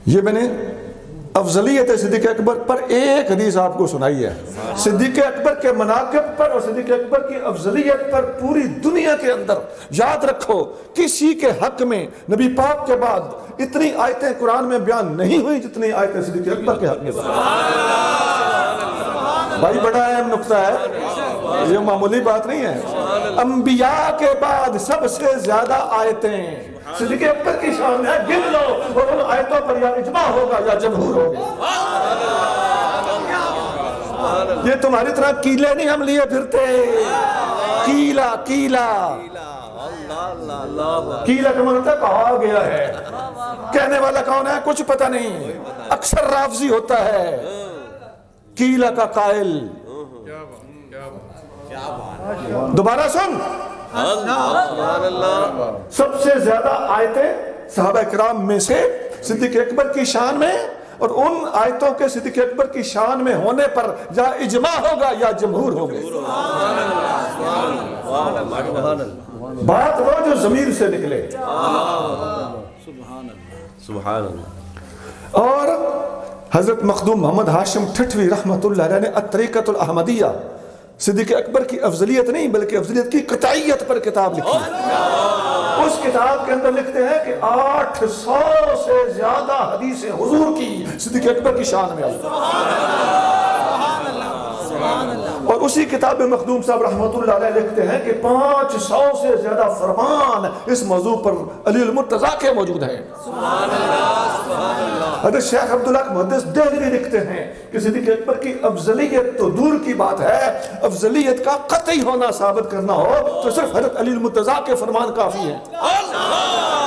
یہ میں نے افضلیت صدیق اکبر پر ایک حدیث آپ کو سنائی ہے. صدیق اکبر کے مناقب پر اور صدیق اکبر کی افضلیت پر پوری دنیا کے اندر یاد رکھو کسی کے حق میں نبی پاک کے بعد اتنی آیتیں قرآن میں بیان نہیں ہوئی جتنی آیتیں صدیق اکبر کے حق میں. بھائی بڑا اہم نقطہ ہے، یہ معمولی بات نہیں ہے. انبیاء کے بعد سب سے زیادہ آیتیں صدیق اکبر کی شان ہے. گن لو اور ان آیتوں پر یا اجماع ہوگا یا جمہور ہوگا. یہ تمہاری طرح کیلے نہیں ہم لیے پھرتے. کیلا کا مطلب کہا گیا ہے، کہنے والا کون ہے کچھ پتہ نہیں، اکثر رافضی ہوتا ہے. کیلا کا قائل دوبارہ سن. سب سے زیادہ آیتیں صحابہ کرام میں سے صدیق اکبر کی شان میں، اور ان آیتوں کے صدیق اکبر کی شان میں ہونے پر یا اجماع ہوگا یا جمہور ہوگا. بات وہ جو ضمیر سے نکلے. سبحان اللہ. اور حضرت مخدوم محمد ہاشم ٹھٹوی رحمۃ اللہ علیہ نے الطریقۃ الاحمدیہ صدیق اکبر کی افضلیت نہیں بلکہ افضلیت کی قطعیت پر کتاب لکھی. اس کتاب کے اندر لکھتے ہیں کہ 800 سے زیادہ حدیثیں حضور کی صدیق اکبر کی شان میں آئی. اور اسی کتاب میں مخدوم صاحب رحمۃ اللہ علیہ لکھتے ہیں کہ 500 سے زیادہ فرمان اس موضوع پر علی المرتضیٰ کے موجود ہیں. حضرت شیخ عبدالحق محدث دہلوی لکھتے ہیں کہ صدیق اکبر کی افضلیت تو دور کی بات ہے، افضلیت کا قطعی ہونا ثابت کرنا ہو تو صرف حضرت علی المرتضیٰ کے فرمان کافی ہیں.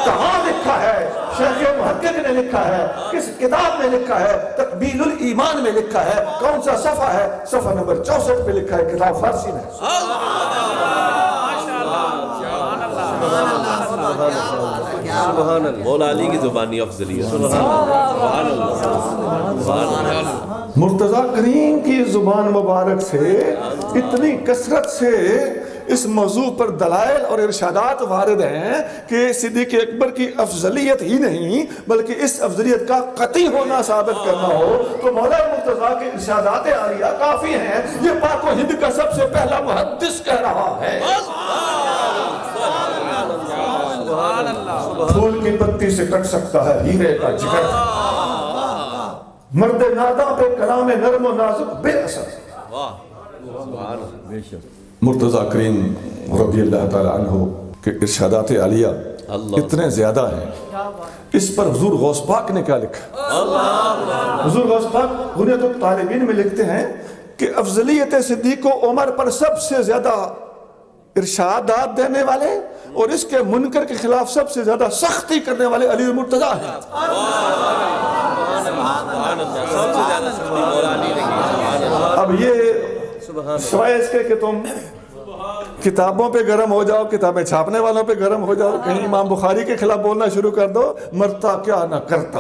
کہاں لکھا ہے؟ شیخ محقق نے لکھا ہے. کس کتاب میں لکھا ہے؟ تقبیل الایمان میں لکھا ہے. کون سا صفحہ ہے؟ صفحہ نمبر 64 پہ لکھا ہے، کتاب فارسی میں. سبحان اللہ. مولا علی کی زبانی افضلیت. سبحان اللہ. مرتضیٰ کریم کی زبان مبارک سے اتنی کثرت سے اس موضوع پر دلائل اور ارشادات وارد ہیں کہ صدیق اکبر کی افضلیت ہی نہیں بلکہ اس افضلیت کا قطعی ہونا ثابت کرنا ہو تو مولا مرتضیٰ کے ارشادات عالیہ کافی ہیں. یہ پاک و ہند کا سب سے پہلا محدث کہہ رہا ہے. پھول کی پتی سے کٹ سکتا ہے ہیرے کا جگر، مرد ناداں پہ کلام نرم و نازک بے اثر. مرتضیٰ کریم رضی اللہ تعالیٰ عنہ کے ارشادات عالیہ اتنے زیادہ ہیں. اس پر حضور غوث پاک نے کیا لکھا؟ حضور غوث پاک غنیت الطالبین میں لکھتے ہیں کہ افضلیت صدیق و عمر پر سب سے زیادہ ارشادات دینے والے اور اس کے منکر کے خلاف سب سے زیادہ سختی کرنے والے علی المرتضیٰ ہیں. اب یہ سوائے اس کے کہ تم کتابوں پہ گرم ہو جاؤ، کتابیں چھاپنے والوں پہ گرم ہو جاؤ، کہیں امام بخاری کے خلاف بولنا شروع کر دو، مرتا کیا نہ کرتا.